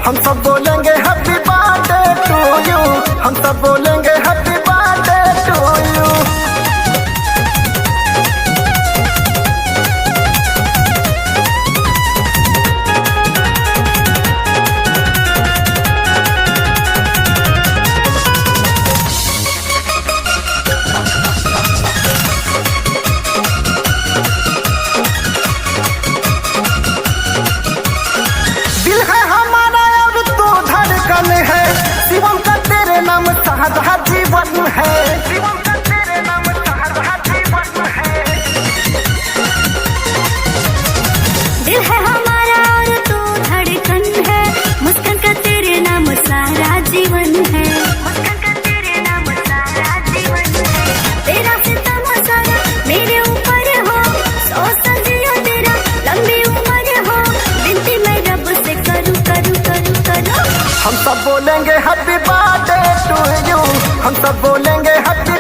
हम सब बोलेंगे हैप्पी बर्थडे टू यू, हम सब बोलेंगे हैप्पी बर्थडे टू यू। दिल है हमारा और तू धड़कन है, शिवम का तेरे नाम सहारा जीवन है, शिवम का तेरे नाम सहारा जीवन है। दिल है हमारा और तू धड़कन है, मुस्कान का तेरे नाम सारा जीवन है, मुस्कान का तेरे नाम सारा जीवन है। तेरा सितम सारा मेरे ऊपर हो, सौ सजियो तेरा लंबी उम्र हो, विनती मैं रब से करूं करूं करूं करूं। हम सब बोलेंगे हैप्पी बर्थडे टू यू, हम सब बोलेंगे हैप्पी